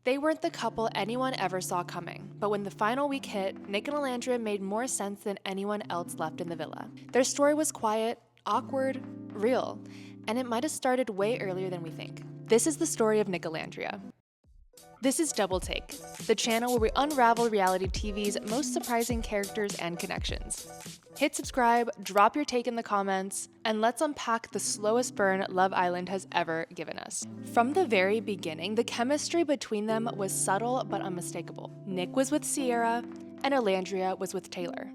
They weren't the couple anyone ever saw coming, but when the final week hit, Nick and Olandria made more sense than anyone else left in the villa. Their story was quiet, awkward, real, and it might have started way earlier than we think. This is the story of Nicolandria. This is Double Take, the channel where we unravel reality TV's most surprising characters and connections. Hit subscribe, drop your take in the comments, and let's unpack the slowest burn Love Island has ever given us. From the very beginning, the chemistry between them was subtle but unmistakable. Nick was with Sierra, and Olandria was with Taylor.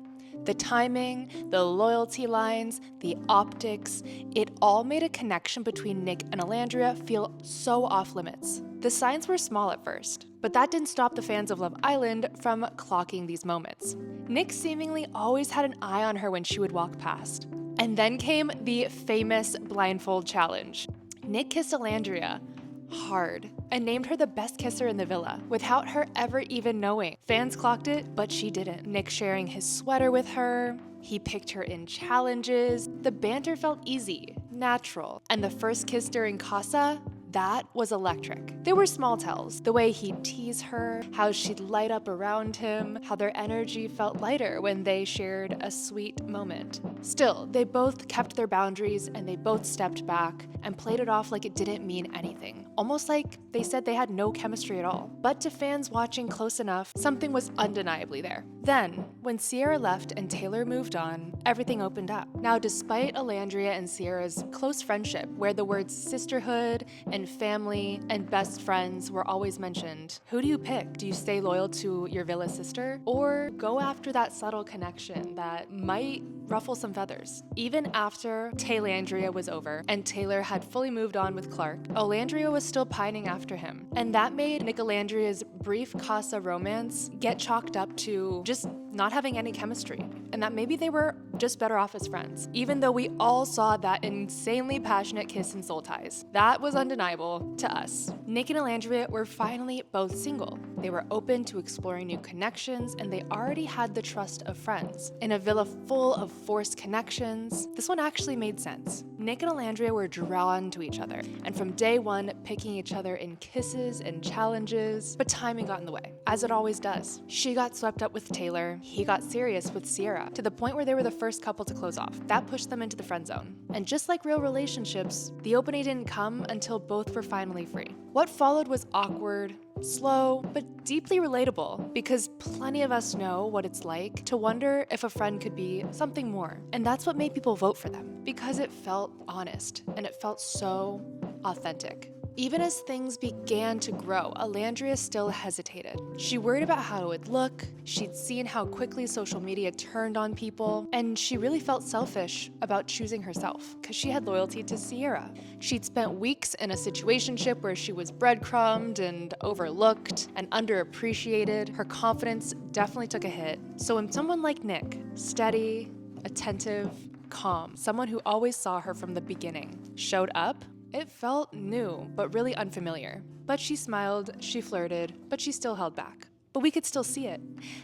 The timing, the loyalty lines, the optics, it all made a connection between Nick and Olandria feel so off limits. The signs were small at first, but that didn't stop the fans of Love Island from clocking these moments. Nick seemingly always had an eye on her when she would walk past. And then came the famous blindfold challenge. Nick kissed Olandria hard and named her the best kisser in the villa without her ever even knowing. Fans clocked it, but she didn't. Nick sharing his sweater with her, he picked her in challenges. The banter felt easy, natural, and the first kiss during Casa, that was electric. There were small tells, the way he'd tease her, how she'd light up around him, how their energy felt lighter when they shared a sweet moment. Still, they both kept their boundaries and they both stepped back and played it off like it didn't mean anything. Almost like they said they had no chemistry at all. But to fans watching close enough, something was undeniably there. Then, when Sierra left and Taylor moved on, everything opened up. Now, despite Olandria and Sierra's close friendship, where the words sisterhood and family and best friends were always mentioned, who do you pick? Do you stay loyal to your villa sister? Or go after that subtle connection that might ruffle some feathers? Even after Taylandria was over and Taylor had fully moved on with Clark, Olandria was still pining after him. And that made Nicolandria's brief Casa romance get chalked up to just not having any chemistry, and that maybe they were just better off as friends, even though we all saw that insanely passionate kiss and soul ties. That was undeniable to us. Nick and Olandria were finally both single. They were open to exploring new connections, and they already had the trust of friends. In a villa full of forced connections, this one actually made sense. Nick and Olandria were drawn to each other, and from day one, picking each other in kisses and challenges, but timing got in the way, as it always does. She got swept up with Taylor, he got serious with Sierra, to the point where they were the first couple to close off. That pushed them into the friend zone. And just like real relationships, the opening didn't come until both were finally free. What followed was awkward, slow, but deeply relatable, because plenty of us know what it's like to wonder if a friend could be something more. And that's what made people vote for them, because it felt honest and it felt so authentic. Even as things began to grow, Olandria still hesitated. She worried about how it would look, she'd seen how quickly social media turned on people, and she really felt selfish about choosing herself, because she had loyalty to Sierra. She'd spent weeks in a situationship where she was breadcrumbed and overlooked and underappreciated. Her confidence definitely took a hit. So when someone like Nick, steady, attentive, calm, someone who always saw her from the beginning, showed up, it felt new, but really unfamiliar. But she smiled, she flirted, but she still held back. But we could still see it.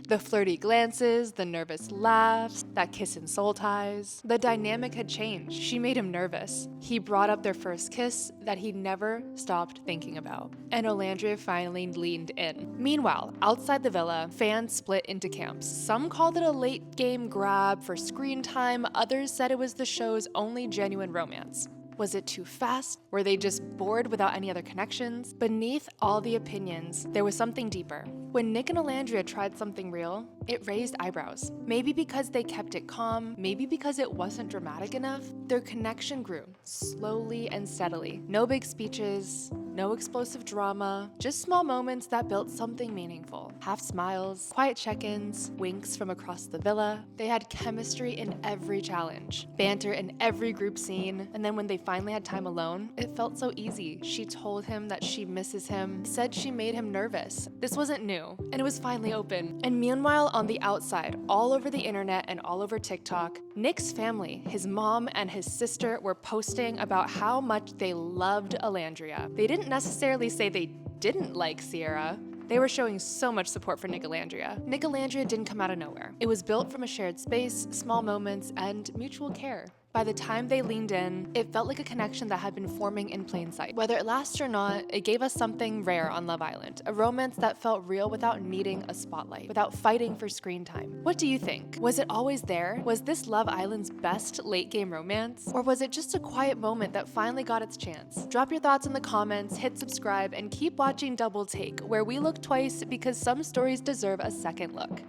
The flirty glances, the nervous laughs, that kiss and soul ties. The dynamic had changed. She made him nervous. He brought up their first kiss that he never stopped thinking about. And Olandria finally leaned in. Meanwhile, outside the villa, fans split into camps. Some called it a late game grab for screen time. Others said it was the show's only genuine romance. Was it too fast? Were they just bored without any other connections? Beneath all the opinions, there was something deeper. When Nick and Olandria tried something real, it raised eyebrows. Maybe because they kept it calm, maybe because it wasn't dramatic enough, their connection grew, slowly and steadily. No big speeches, no explosive drama, just small moments that built something meaningful. Half smiles, quiet check-ins, winks from across the villa. They had chemistry in every challenge, banter in every group scene, and then when they finally had time alone, it felt so easy. She told him that she misses him, said she made him nervous. This wasn't new, and it was finally open. And meanwhile, on the outside, all over the internet and all over TikTok, Nick's family, his mom and his sister, were posting about how much they loved Olandria. They didn't necessarily say they didn't like Sierra. They were showing so much support for Nicolandria. Nicolandria didn't come out of nowhere. It was built from a shared space, small moments, and mutual care. By the time they leaned in, it felt like a connection that had been forming in plain sight. Whether it lasts or not, it gave us something rare on Love Island, a romance that felt real without needing a spotlight, without fighting for screen time. What do you think? Was it always there? Was this Love Island's best late-game romance? Or was it just a quiet moment that finally got its chance? Drop your thoughts in the comments, hit subscribe, and keep watching Double Take, where we look twice because some stories deserve a second look.